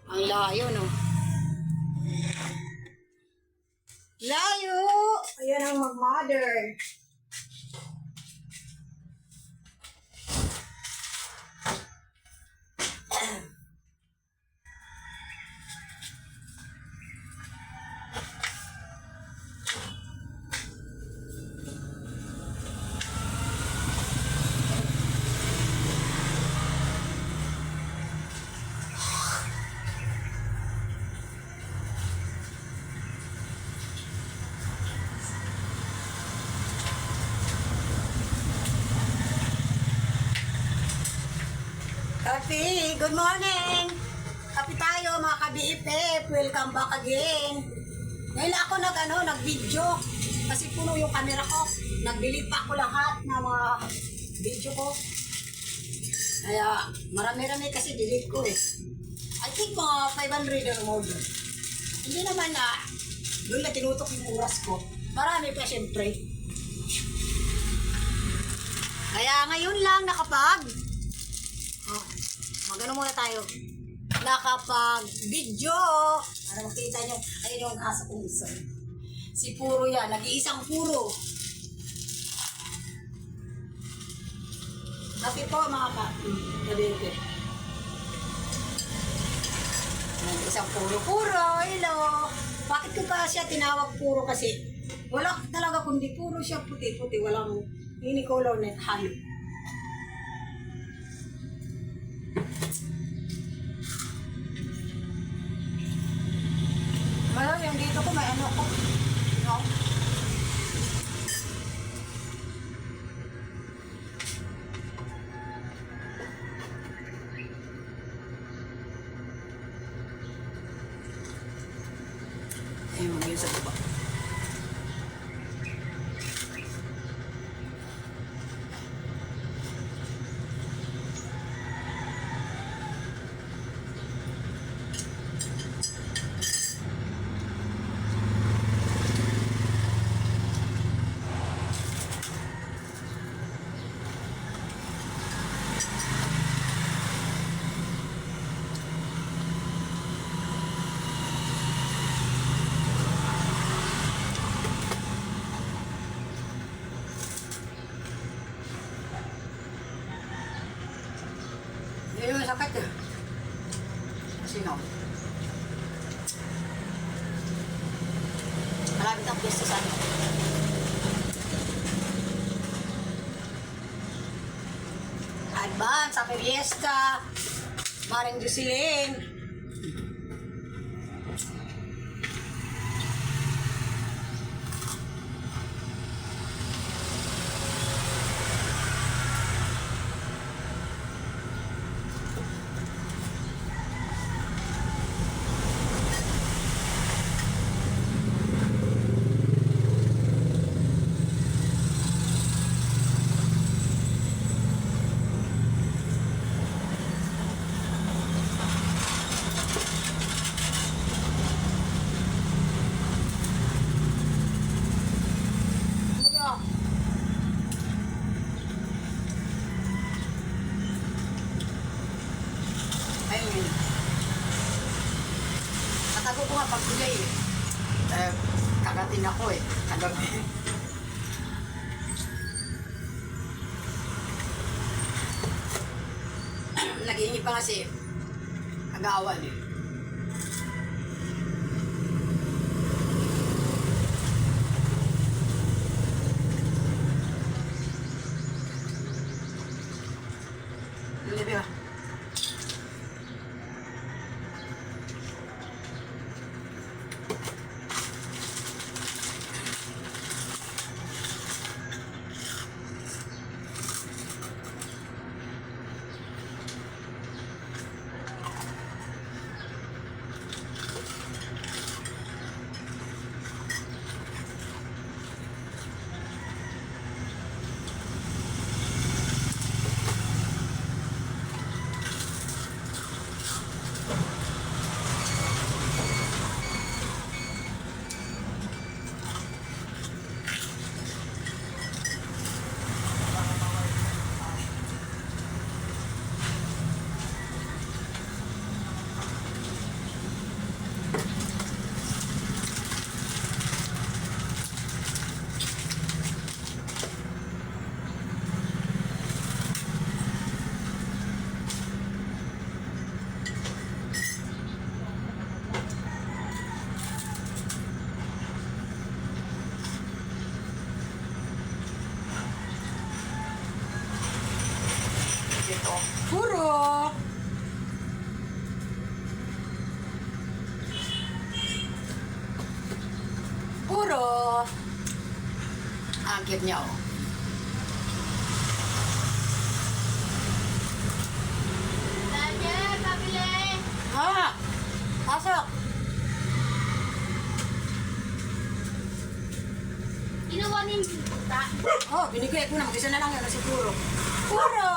Ang layo, no? Layo! Ayan ang mag-mother. Happy, good morning! Happy tayo mga ka-BFF, welcome back again. Ngayon ako nag-video kasi puno yung camera ko. Nag-delete pa ako lahat ng mga video ko. Kaya marami-rami kasi delete ko eh. I think mga 500 or more. Hindi naman na doon na tinutok yung oras ko. Marami pa syempre. Kaya ngayon lang magano muna tayo. Nakapag-video. Para makita nyo. Ayun yung asa kong isa. Si Puro yan. Nag-iisang Puro. Happy po mga ka-BFF. Nag-iisang Puro. Hello. Bakit ko pa siya tinawag Puro? Kasi wala talaga kundi puro siya puti-puti. Walang unicolor net halo. Well, yung dito ko may ano ko. No? Ayun, mag-yun sa baba. Yung sakit eh. Sino? Malapit ang pwesto sa akin. Advance, sa fiesta. Maring Jocelyn. Ayun. Natago ko nga pag-gulay eh. Kagatin ako eh. Kagabi. Nag-iingi pa kasi agawan eh. Libre ba? Cute niya, oh. Daniel, pabili! Ah! Pasok! Ginawa niya yung puta. Oh, binigay ko na. Mag-isa na lang yun si Puro. Puro!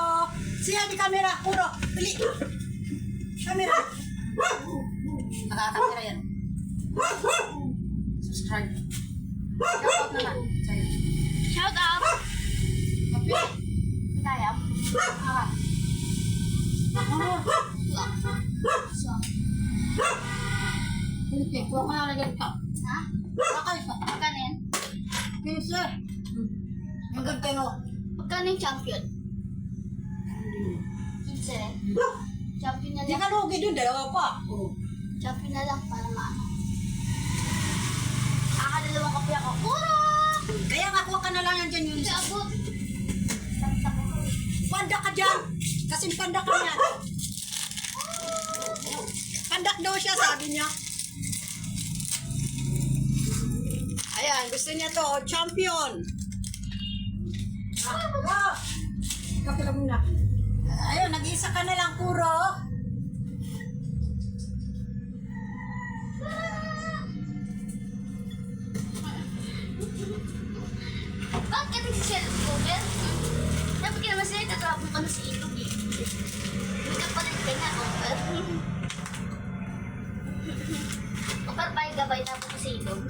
Siya di kamera. Puro! Dali! Kamera! Nakakamera yan. Subscribe. Shout naman. Sa'yo. Shout out! Mapili. Tayo. Ah. So, Hindi. Kuha ka na lang pa. ha? Kuha ka isa. Magkano yan? Pinsa. Ang ganda no. Magkano yung champion? 15. Champion na Hindi lang. ka lugi doon. Dalawa pa. Oh. Champion na lang para maano. Nakakadalawang kape ako. Puro! Kaya nga kuha ka na lang yan dyan yun. Hindi abot. Panda ka dyan. Kasing panda ka yan. Pandak daw siya, sabi niya. Ayan, gusto niya to. Champion. Ah, kape ka muna. Ayun, nag-isa ka na lang, Puro. Bakit nagsishare si Google? Dapat ka naman sila tatrapong ka na si Itog eh. Hindi ka pa rin kanya, Google. O para pa gabay na po si Itog.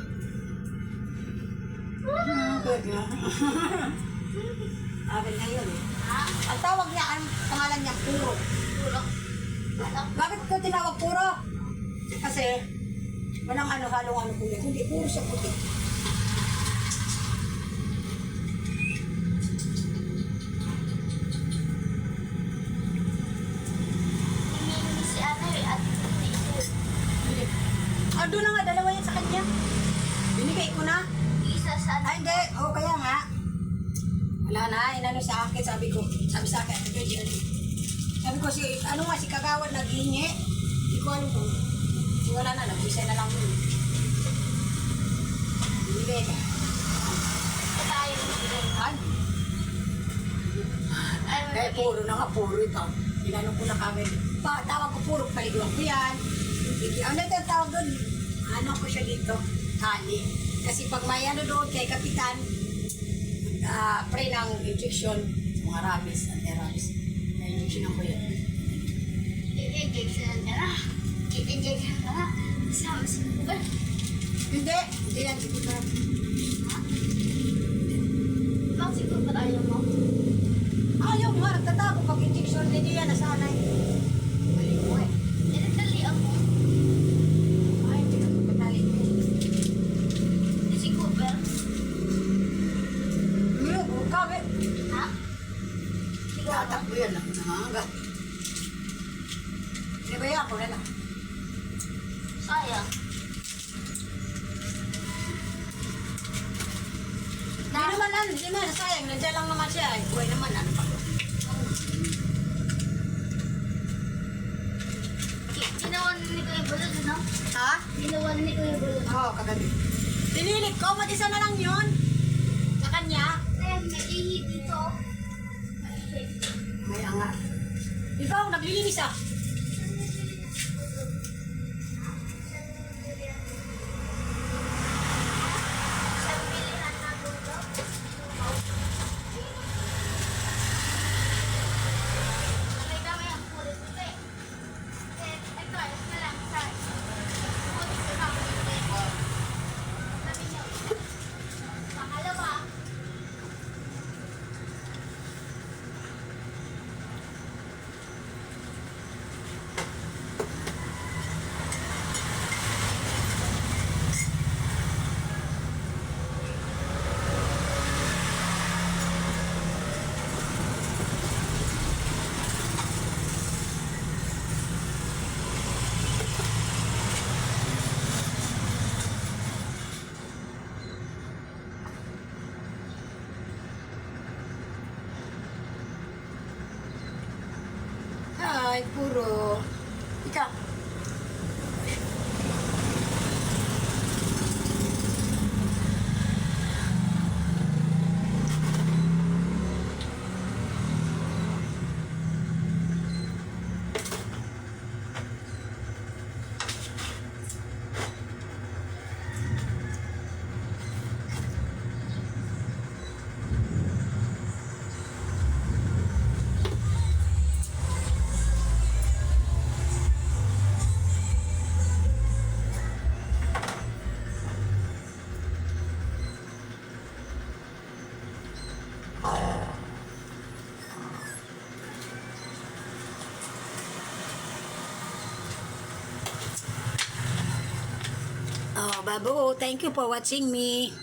Akin na yun. Ha? Ang tawag niya, ang pangalan niya, Puro. Puro. Ano? Bakit ko tinawag Puro? Kasi, walang ano, halong ano po yan. Hindi, puro sa puti. Hingin si ano eh, at si Itog. Ah, doon na nga, dalawa yan sa kanya. Binigay ko na. Isa sa ano. Ay, hindi. Oo, kaya nga. Wala na, inano sa akin, sabi sa akin, sabi ko ano nga, si Kagawad nag-hingi. Hindi ko alam kung, wala na, nag-isa na lang yun. Binigay ka. Ito tayo. Ay, Ay, puro na nga, puro ito. Tinanong ko na kami, tawag ko puro, paliguan ko yan. Ano ito ang tawag doon? Ano ko siya dito? Tali. Kasi pag may ano doon kay Kapitan, pre ng injection, mga rabies, anti-rabies. May injection ako yun. i-injection ka na. I-injection ka na. Sama si Google. Hindi yan, hindi ko Ha? Bakit si Google ayaw mo? ayaw nga, nagtatago pag injection, hindi yan, nasanay. Mali ko eh. Nagdali ako. Ay, hindi ka pagkatali ko. Si Google. Ngayon, huwag ka, eh. Ha? Si Google. Tatakbo yan, nangangagat. Sinabayan ko na lang. Sayang. Hindi naman, sayang, nandiyan lang naman siya. Eh. Buhay naman, ano pa. Ginawa ni Kuya Bulod, no? Ha? Ginawa ni Kuya Bulod. Oo, kagabi. Dinilit ko, mag-isa na lang yun. Sa kanya. Eh, may ihi dito. May angat. Ikaw, naglilinis ah. Isang bilihan na dulo. May kami ang kulit ito eh. Ito, ayos na lang. Kulit ko na kulit ito. Sabi niyo. Pangalawa. Ay, puro. Ikaw. Babu, thank you for watching me.